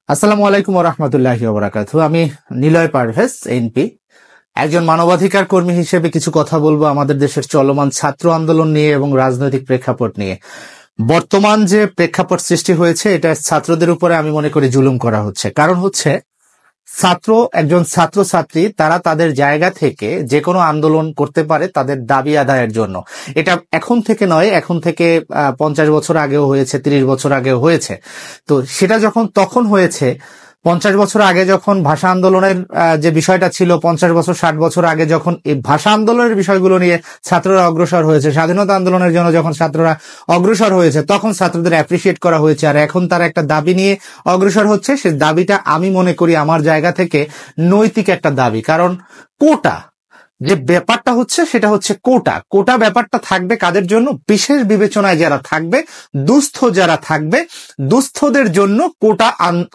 আসসালামু আলাইকুম ওয়া রাহমাতুল্লাহি ওয়া বারাকাতুহু। আমি নিলয় পারভেজ, এনপি। একজন মানবাধিকার কর্মী হিসেবে কিছু কথা বলবো আমাদের দেশের চলমান ছাত্র আন্দোলন নিয়ে এবং রাজনৈতিক প্রেক্ষাপট নিয়ে। বর্তমান যে প্রেক্ষাপট সৃষ্টি হয়েছে, এটা ছাত্রদের উপরে আমি মনে করি জুলুম করা হচ্ছে। কারণ হচ্ছে, একজন ছাত্রছাত্রী তারা তাদের জায়গা থেকে যে কোনো আন্দোলন করতে পারে তাদের দাবি আদায়ের জন্য। এটা এখন থেকে নয়, এখন থেকে 50 বছর আগেও হয়েছে, 30 বছর আগেও হয়েছে। তো সেটা তখন হয়েছে 50 বছর আগে, যখন ভাষা আন্দোলনের যে বিষয়টা ছিল, 50 বছর 60 বছর আগে যখন এই ভাষা আন্দোলনের বিষয়গুলো নিয়ে ছাত্ররা অগ্রসর হয়েছে, স্বাধীনতা আন্দোলনের জন্য যখন ছাত্ররা অগ্রসর হয়েছে, তখন ছাত্রদের অ্যাপ্রিসিয়েট করা হয়েছে। আর এখন তারা একটা দাবি নিয়ে অগ্রসর হচ্ছে। সে দাবিটা আমি মনে করি আমার জায়গা থেকে নৈতিক একটা দাবি। কারণ কোটা যে ব্যাপারটা হচ্ছে, সেটা হচ্ছে কোটা ব্যাপারটা থাকবে কাদের জন্য? বিশেষ বিবেচনায় যারা থাকবে, দুস্থ যারা থাকবে, দুস্থদের জন্য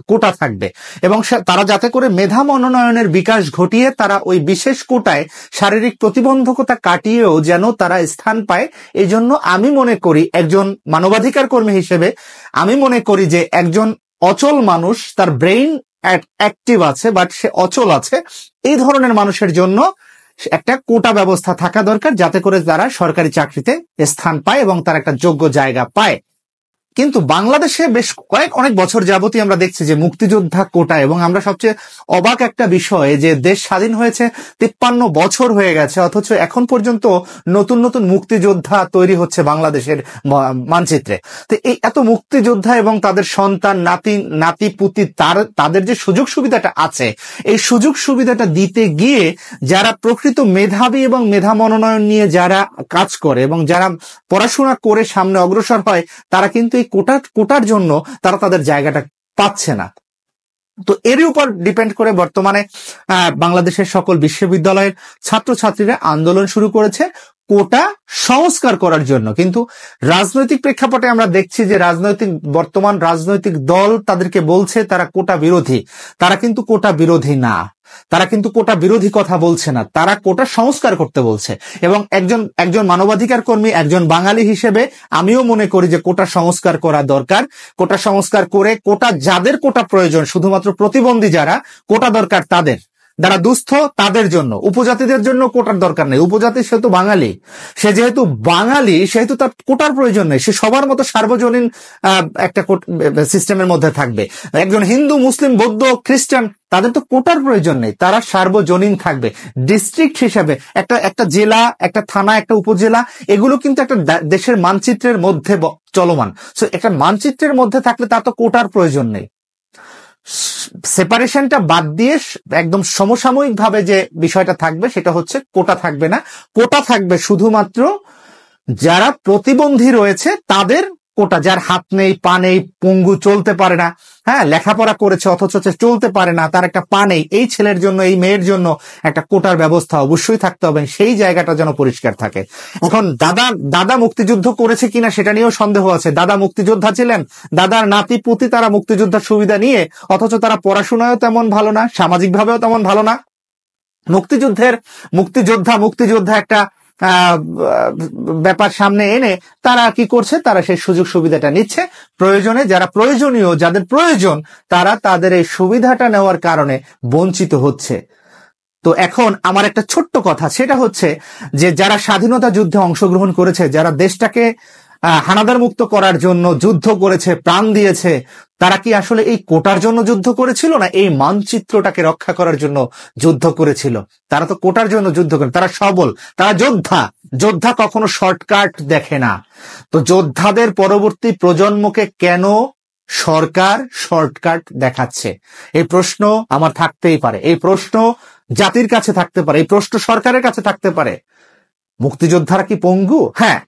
কোটা থাকবে। এবং তারা যাতে করে মেধা মনোনয়নের বিকাশ ঘটিয়ে তারা ওই বিশেষ কোটায় শারীরিক প্রতিবন্ধকতা কাটিয়েও যেন তারা স্থান পায়। এই জন্য আমি মনে করি, একজন মানবাধিকার কর্মী হিসেবে আমি মনে করি যে একজন অচল মানুষ, তার ব্রেইন অ্যাক্টিভ আছে বাট সে অচল আছে, এই ধরনের মানুষের জন্য একটা কোটা ব্যবস্থা থাকা দরকার, যাতে করে তারা সরকারি চাকরিতে স্থান পায় এবং তার একটা যোগ্য জায়গা পায়। কিন্তু বাংলাদেশে অনেক বছর যাবতই আমরা দেখছি যে মুক্তিযোদ্ধা কোটা, এবং আমরা সবচেয়ে অবাক একটা বিষয় যে দেশ স্বাধীন হয়েছে 53 বছর হয়ে গেছে, অথচ এখন পর্যন্ত নতুন নতুন মুক্তিযোদ্ধা তৈরি হচ্ছে বাংলাদেশের মানচিত্রে। তো এই এত মুক্তিযোদ্ধা এবং তাদের সন্তান, নাতি পুতি, তাদের যে সুযোগ সুবিধাটা আছে, এই সুযোগ সুবিধাটা দিতে গিয়ে যারা প্রকৃত মেধাবী এবং মেধা মনোনয়ন নিয়ে যারা কাজ করে এবং যারা পড়াশোনা করে সামনে অগ্রসর হয়, তারা কিন্তু এই কোটার জন্য তারা তাদের জায়গাটা পাচ্ছে না। তো এরই উপর ডিপেন্ড করে বর্তমানে বাংলাদেশের সকল বিশ্ববিদ্যালয়ের ছাত্রছাত্রীরা আন্দোলন শুরু করেছে কোটা সংস্কার করার জন্য। কিন্তু রাজনৈতিক প্রেক্ষাপটে আমরা দেখছি যে বর্তমান রাজনৈতিক দল তাদেরকে বলছে তারা কোটা বিরোধী। তারা কিন্তু কোটা বিরোধী না, তারা কিন্তু কোটা বিরোধী কথা বলছে না, তারা কোটা সংস্কার করতে বলছে। এবং একজন মানবাধিকার কর্মী, একজন বাঙালি হিসেবে আমিও মনে করি যে কোটা সংস্কার করা দরকার। কোটা সংস্কার করে যাদের কোটা প্রয়োজন, শুধুমাত্র প্রতিবন্ধী যারা, কোটা দরকার তাদের, যারা দুস্থ তাদের জন্য। উপজাতিদের জন্য কোটার দরকার নেই। উপজাতি সেহেতু বাঙালি, সে যেহেতু বাঙালি সেহেতু তার কোটার প্রয়োজন নেই, সে সবার মতো সার্বজনীন একটা সিস্টেমের মধ্যে থাকবে। একজন হিন্দু, মুসলিম, বৌদ্ধ, খ্রিস্টান, তাদের তো কোটার প্রয়োজন নেই, তারা সার্বজনীন থাকবে। ডিস্ট্রিক্ট হিসাবে একটা জেলা, একটা থানা, একটা উপজেলা, এগুলো কিন্তু একটা দেশের মানচিত্রের মধ্যে চলমান। সো একটা মানচিত্রের মধ্যে থাকলে তার তো কোটার প্রয়োজন নেই। সেপারেশনটা বাদ দিয়ে একদম সমসাময়িক ভাবে যে বিষয়টা থাকবে, সেটা হচ্ছে কোটা থাকবে না। কোটা থাকবে শুধুমাত্র যারা প্রতিবন্ধী রয়েছে তাদের কোটা, যার হাত নেই, পা নেই, পঙ্গু, চলতে পারে না, হ্যাঁ, লেখাপড়া করেছে অথচ চলতে পারে না, তার একটা পা নেই, এই ছেলের জন্য, এই মেয়ের জন্য একটা কোটার ব্যবস্থা অবশ্যই থাকতে হবে, সেই জায়গাটা যেন পরিষ্কার থাকে। এখন দাদা মুক্তিযুদ্ধ করেছে কিনা সেটা নিয়েও সন্দেহ আছে। দাদা মুক্তিযোদ্ধা ছিলেন, দাদার নাতি পুতি তারা মুক্তিযোদ্ধার সুবিধা নিয়ে, অথচ তারা পড়াশোনায়ও তেমন ভালো না, সামাজিক ভাবেও তেমন ভালো না। মুক্তিযোদ্ধা একটা ব্যাপার সামনে এনে তারা কি করছে, তারা সেই সুযোগ সুবিধাটা নিচ্ছে। প্রয়োজনে যারা প্রয়োজনীয়, যাদের প্রয়োজন, তারা তাদের এই সুবিধাটা নেওয়ার কারণে বঞ্চিত হচ্ছে। তো এখন আমার একটা ছোট্ট কথা, সেটা হচ্ছে যে যারা স্বাধীনতা যুদ্ধে অংশগ্রহণ করেছে, যারা দেশটাকে হানাদার মুক্ত করার জন্য যুদ্ধ করেছে, প্রাণ দিয়েছে, তারা কি আসলে এই কোটার জন্য যুদ্ধ করেছিল, না এই মানচিত্রটাকে রক্ষা করার জন্য যুদ্ধ করেছিল? তারা তো কোটার জন্য যুদ্ধ করে, তারা সবল, তারা যোদ্ধা কখনো শর্টকাট দেখে না। তো যোদ্ধাদের পরবর্তী প্রজন্মকে কেন সরকার শর্টকাট দেখাচ্ছে, এই প্রশ্ন আমার থাকতেই পারে, এই প্রশ্ন জাতির কাছে থাকতে পারে, এই প্রশ্ন সরকারের কাছে থাকতে পারে। মুক্তিযোদ্ধারা কি পঙ্গু? হ্যাঁ,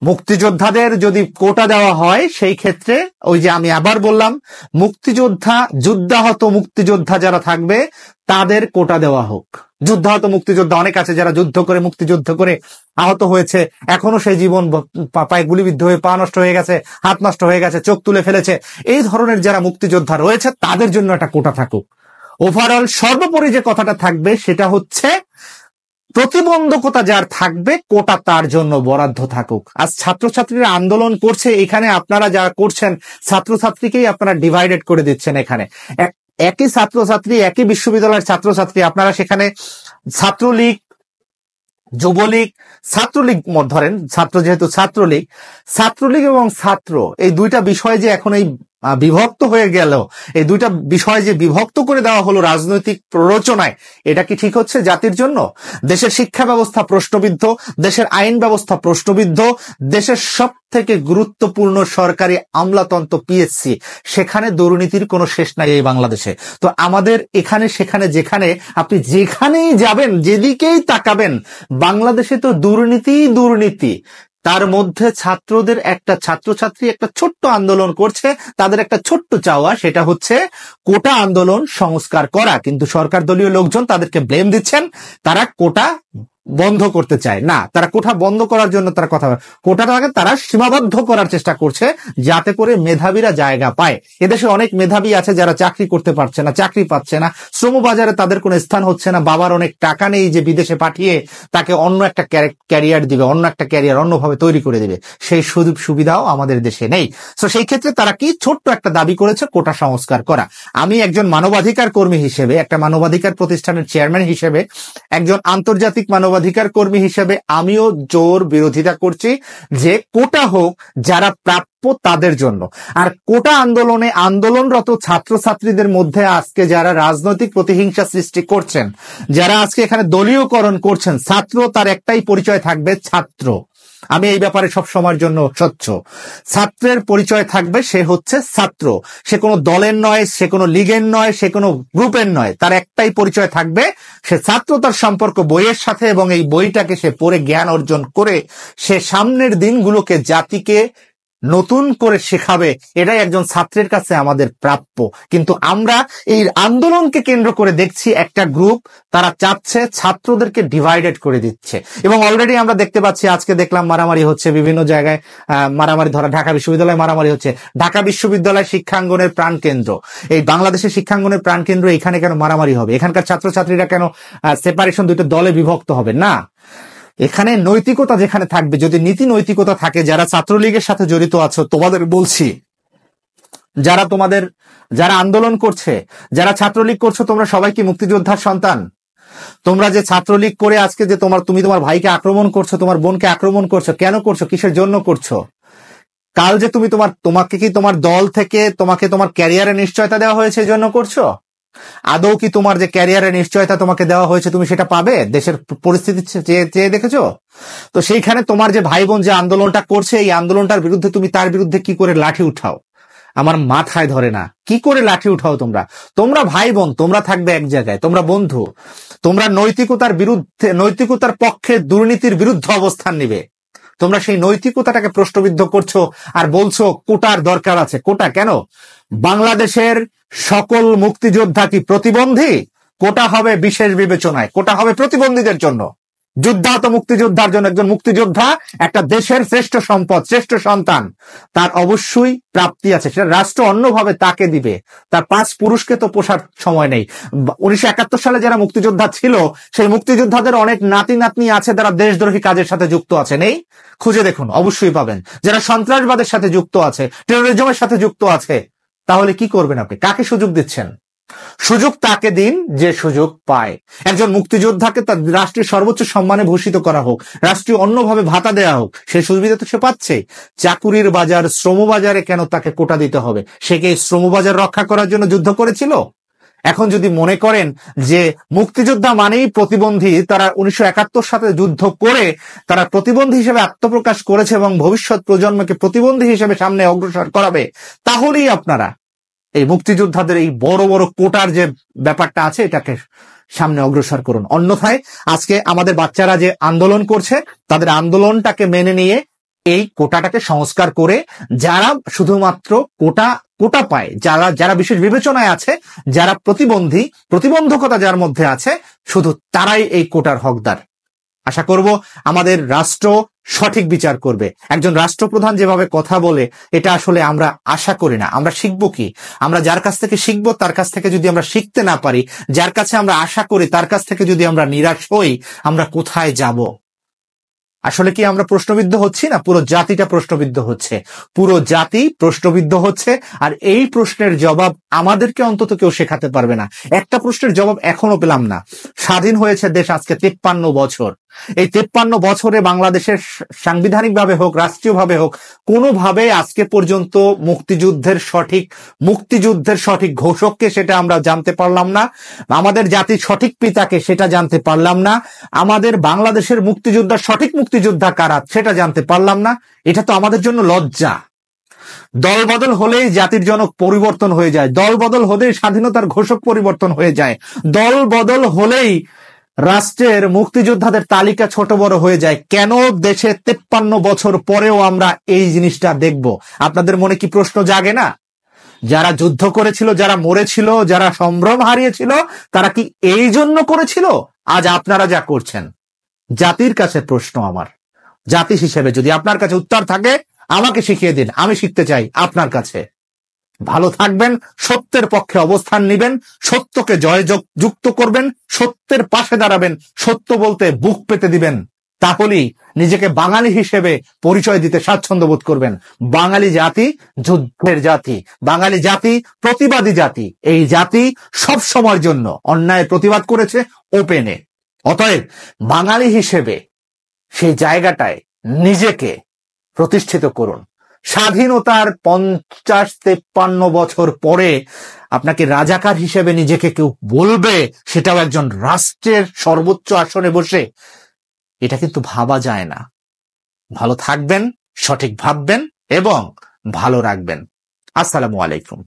মুক্তিযোদ্ধাদের যদি কোটা দেওয়া হয়, সেই ক্ষেত্রে ওই যে আমি আবার বললাম, যুদ্ধাহত মুক্তিযোদ্ধা যারা থাকবে তাদের কোটা দেওয়া হোক। যুদ্ধাহত মুক্তিযোদ্ধা অনেক আছে, যারা মুক্তিযুদ্ধ করে আহত হয়েছে, এখনো সেই জীবন, পায়ে গুলিবিদ্ধ হয়ে পা নষ্ট হয়ে গেছে, হাত নষ্ট হয়ে গেছে, চোখ তুলে ফেলেছে, এই ধরনের যারা মুক্তিযোদ্ধা রয়েছে তাদের জন্য একটা কোটা থাকুক। ওভারঅল সর্বোপরি যে কথাটা থাকবে সেটা হচ্ছে প্রতিবন্ধকতা যার থাকবে কোটা তার জন্য বরাদ্দ থাকুক। আজ ছাত্রছাত্রীরা আন্দোলন করছে, এখানে আপনারা যারা করছেন ছাত্রছাত্রীকেই আপনারা ডিভাইডেড করে দিচ্ছেন। এখানে একই ছাত্রছাত্রী, একই বিশ্ববিদ্যালয়ের ছাত্রছাত্রী, আপনারা সেখানে ছাত্রলীগ, যুবলীগ, ছাত্রলীগ ধরেন, ছাত্র যেহেতু ছাত্রলীগ এবং ছাত্র এই দুইটা বিষয় যে এখন এই বিভক্ত হয়ে গেল, এই দুইটা বিষয় যে বিভক্ত করে দেওয়া হলো রাজনৈতিক প্ররোচনায়, এটা কি ঠিক হচ্ছে জাতির জন্য? দেশের শিক্ষা ব্যবস্থা প্রশ্নবিদ্ধ, দেশের আইন ব্যবস্থা প্রশ্নবিদ্ধ, দেশের সব থেকে গুরুত্বপূর্ণ সরকারি আমলাতন্ত্র পিএসসি, সেখানে দুর্নীতির কোনো শেষ নাই এই বাংলাদেশে। তো আমাদের এখানে সেখানে যেখানে আপনি যেখানেই যাবেন, যেদিকেই তাকাবেন, বাংলাদেশে তো দুর্নীতি। তার মধ্যে ছাত্রদের ছাত্রছাত্রী একটা ছোট্ট আন্দোলন করছে, তাদের একটা ছোট্ট চাওয়া, সেটা হচ্ছে কোটা আন্দোলন সংস্কার করা। কিন্তু সরকার দলীয় লোকজন তাদেরকে ব্লেম দিচ্ছেন, তারা কোটা বন্ধ করতে চায় না। তারা কোটা বন্ধ করার জন্য কোটাটাকে তারা সীমাবদ্ধ করার চেষ্টা করছে, যাতে করে মেধাবীরা জায়গা পায়। এদেশে অনেক মেধাবী আছে যারা চাকরি করতে পারছে না, চাকরি পাচ্ছে না, শ্রমবাজারে তাদের কোনো স্থান হচ্ছে না। বাবার অনেক টাকা নেই যে বিদেশে পাঠিয়ে তাকে অন্য একটা ক্যারিয়ার দিবে, অন্য একটা ক্যারিয়ার অন্যভাবে তৈরি করে দিবে, সেই সুযোগ সুবিধাও আমাদের দেশে নেই। তো সেই ক্ষেত্রে তারা কি ছোট্ট একটা দাবি করেছে, কোটা সংস্কার করা। আমি একজন মানবাধিকার কর্মী হিসেবে, একটা মানবাধিকার প্রতিষ্ঠানের চেয়ারম্যান হিসেবে, একজন আন্তর্জাতিক মানবাধিকার কর্মী হিসেবে আমিও জোর বিরোধিতা করছি যে কোটা হোক যারা প্রাপ্য তাদের জন্য। আর কোটা আন্দোলনরত ছাত্রছাত্রীদের মধ্যে আজকে যারা রাজনৈতিক প্রতিহিংসা সৃষ্টি করছেন, যারা আজকে এখানে দলীয়করণ করছেন, ছাত্র তার একটাই পরিচয় থাকবে, ছাত্র। আমি এই ব্যাপারে সব সময়ের জন্য স্বচ্ছ। ছাত্রের পরিচয় থাকবে, সে হচ্ছে ছাত্র। সে কোনো দলের নয়, সে কোনো লীগের নয়, সে কোনো গ্রুপের নয়, তার একটাই পরিচয় থাকবে, সে ছাত্র। তার সম্পর্ক বইয়ের সাথে, এবং এই বইটাকে সে পড়ে জ্ঞান অর্জন করে সে সামনের দিনগুলোকে জাতিকে নতুন করে শেখাবে। এটাই একজন ছাত্রের কাছে আমাদের প্রাপ্য। কিন্তু আমরা এই আন্দোলনকে কেন্দ্র করে দেখছি একটা গ্রুপ, তারা চাচ্ছে ছাত্রদেরকে ডিভাইডেড করে দিচ্ছে। এবং অলরেডি আমরা দেখতে পাচ্ছি, আজকে দেখলাম মারামারি হচ্ছে বিভিন্ন জায়গায়, মারামারি ধরা ঢাকা বিশ্ববিদ্যালয়ে মারামারি হচ্ছে। ঢাকা বিশ্ববিদ্যালয় শিক্ষাঙ্গনের প্রাণকেন্দ্র, এই বাংলাদেশের শিক্ষাঙ্গনের প্রাণকেন্দ্র, এখানে কেন মারামারি হবে? এখানকার ছাত্রছাত্রীরা কেন সেপারেশন, দুটো দলে বিভক্ত হবে? না, এখানে নৈতিকতা যেখানে থাকবে, যদি নীতি নৈতিকতা থাকে, যারা ছাত্রলীগের সাথে জড়িত আছো, তোমাদের বলছি, যারা আন্দোলন করছে, যারা ছাত্রলীগ করছো, তোমরা সবাই কি মুক্তিযোদ্ধার সন্তান? তোমরা যে ছাত্রলীগ করে আজকে যে তুমি তোমার ভাইকে আক্রমণ করছো, তোমার বোনকে আক্রমণ করছো, কেন করছো? কিসের জন্য করছো? কাল যে তোমাকে কি তোমার দল থেকে তোমাকে তোমার ক্যারিয়ারে নিশ্চয়তা দেওয়া হয়েছে, এই জন্য করছো? আদৌ কি তোমার যে ক্যারিয়ারের নিশ্চয়তা তোমাকে দেওয়া হয়েছে, তুমি সেটা পাবে? দেশের পরিস্থিতি চেয়ে দেখেছো? তো সেইখানে তোমার যে ভাই বোন যে আন্দোলনটা করছে, এই আন্দোলনটার বিরুদ্ধে তুমি তার বিরুদ্ধে কি করে লাঠি উঠাও? আমার মাথায় ধরে না, কি করে লাঠি উঠাও তোমরা ভাই বোন, তোমরা থাকবে এক জায়গায়, তোমরা বন্ধু, তোমরা নৈতিকতার পক্ষে দুর্নীতির বিরুদ্ধে অবস্থান নিবে। তোমরা সেই নৈতিকতাটাকে প্রশ্নবিদ্ধ করছো আর বলছো কোটার দরকার আছে। কোটা কেন? বাংলাদেশের সকল মুক্তিযোদ্ধা কি প্রতিবন্ধী? কোটা হবে বিশেষ বিবেচনায়, কোটা হবে প্রতিবন্ধীদের জন্য, যুদ্ধাহত মুক্তিযোদ্ধার জন্য। একজন মুক্তিযোদ্ধা একটা দেশের শ্রেষ্ঠ সম্পদ, শ্রেষ্ঠ সন্তান, তার অবশ্যই প্রাপ্তি আছে, সেটা রাষ্ট্র অন্যভাবে তাকে দিবে। তার 5 পুরুষকে তো পোষার সময় নেই। 1971 সালে যারা মুক্তিযোদ্ধা ছিল, সেই মুক্তিযোদ্ধাদের অনেক নাতি নাতনি আছে যারা দেশদ্রোহী কাজের সাথে যুক্ত আছে, নেই? খুঁজে দেখুন, অবশ্যই পাবেন। যারা সন্ত্রাসবাদের সাথে যুক্ত আছে, টেরোরিজমের সাথে যুক্ত আছে। তাহলে কি করবেন আপনি? কাকে সুযোগ দিচ্ছেন? সুযোগ তাকে দিন যে সুযোগ পায়। একজন মুক্তিযোদ্ধাকে তার রাষ্ট্রের সর্বোচ্চ সম্মানে ভূষিত করা হোক, রাষ্ট্রীয় অন্যভাবে ভাতা দেওয়া হোক, সেই সুবিধা তো সে পাচ্ছে। চাকুরির বাজার, শ্রমবাজারে কেন তাকে কোটা দিতে হবে? সে কি শ্রমবাজার রক্ষা করার জন্য যুদ্ধ করেছিল? এখন যদি মনে করেন যে মুক্তিযোদ্ধা মানেই প্রতিবন্ধী, তারা 1971 সালে যুদ্ধ করে তারা প্রতিবন্ধী হিসেবে আত্মপ্রকাশ করেছে এবং ভবিষ্যৎ প্রজন্মকে প্রতিবন্ধী হিসেবে সামনে অগ্রসর করাবে, তাহলেই আপনারা এই মুক্তিযোদ্ধাদের এই বড় বড় কোটার যে ব্যাপারটা আছে, এটাকে সামনে অগ্রসর করুন। অন্যথায় আজকে আমাদের বাচ্চারা যে আন্দোলন করছে, তাদের আন্দোলনটাকে মেনে নিয়ে এই কোটাটাকে সংস্কার করে যারা শুধুমাত্র কোটা পায়, যারা বিশেষ বিবেচনায় আছে, যারা প্রতিবন্ধকতা যার মধ্যে আছে, শুধু তারাই এই কোটার হকদার। আশা করব আমাদের রাষ্ট্র সঠিক বিচার করবে। একজন রাষ্ট্রপ্রধান যেভাবে কথা বলে, এটা আসলে আমরা আশা করি না। আমরা শিখবো কি? আমরা যার কাছ থেকে শিখবো তার কাছ থেকে যদি আমরা শিখতে না পারি, যার কাছে আমরা আশা করি তার কাছ থেকে যদি আমরা নিরাশ হই, আমরা কোথায় যাব? আসলে কি আমরা প্রশ্নবিদ্ধ হচ্ছি না? পুরো জাতিটা প্রশ্নবিদ্ধ হচ্ছে, পুরো জাতি প্রশ্নবিদ্ধ হচ্ছে। আর এই প্রশ্নের জবাব আমাদেরকে অন্তত কেউ শেখাতে পারবে না। একটা প্রশ্নের জবাব এখনো পেলাম না। স্বাধীন হয়েছে দেশ আজকে 53 বছর। এই 53 বছরে বাংলাদেশের সাংবিধানিক ভাবে হোক, রাষ্ট্রীয় ভাবে হোক, কোনোভাবে আজকে পর্যন্ত মুক্তিযুদ্ধের সঠিক ঘোষককে সেটা আমরা জানতে পারলাম না। আমাদের জাতির সঠিক পিতাকে সেটা জানতে পারলাম না। আমাদের বাংলাদেশের মুক্তিযোদ্ধার সঠিক মুক্তিযোদ্ধা কারা সেটা জানতে পারলাম না। এটা তো আমাদের জন্য লজ্জা। দল বদল হলেই জাতির জনক পরিবর্তন হয়ে যায়, দল বদল হলেই স্বাধীনতার ঘোষক পরিবর্তন হয়ে যায়, দল বদল হলেই রাষ্ট্রের মুক্তিযোদ্ধাদের তালিকা ছোট বড় হয়ে যায়। কেন দেশে 53 বছর পরেও আমরা এই জিনিসটা দেখব? আপনাদের মনে কি প্রশ্ন জাগে না? যারা যুদ্ধ করেছিল, যারা মরেছিল, যারা সম্ভ্রম হারিয়েছিল, তারা কি এই জন্য করেছিল আজ আপনারা যা করছেন? জাতির কাছে প্রশ্ন আমার, জাতি হিসেবে যদি আপনার কাছে উত্তর থাকে আমাকে শিখিয়ে দিন, আমি শিখতে চাই আপনার কাছে। ভালো থাকবেন, সত্যের পক্ষে অবস্থান নিবেন, সত্যকে জয়যুক্ত করবেন, সত্যের পাশে দাঁড়াবেন, সত্য বলতে বুক পেতে দিবেন। তাহলেই নিজেকে বাঙালি হিসেবে পরিচয় দিতে স্বাচ্ছন্দ্য বোধ করবেন। বাঙালি জাতি যুদ্ধের জাতি, বাঙালি জাতি প্রতিবাদী জাতি। এই জাতি সব সময়ের জন্য অন্যায় প্রতিবাদ করেছে ওপেনে। অতএব বাঙালি হিসেবে সেই জায়গাটায় নিজেকে প্রতিষ্ঠিত করুন। স্বাধীনতার 50-53 বছর পরে আপনাকে রাজাকার হিসেবে নিজেকে কেউ বলবে, সেটাও একজন রাষ্ট্রের সর্বোচ্চ আসনে বসে, এটা কিন্তু ভাবা যায় না। ভালো থাকবেন, সঠিক ভাববেন এবং ভালো রাখবেন। আসসালামু আলাইকুম।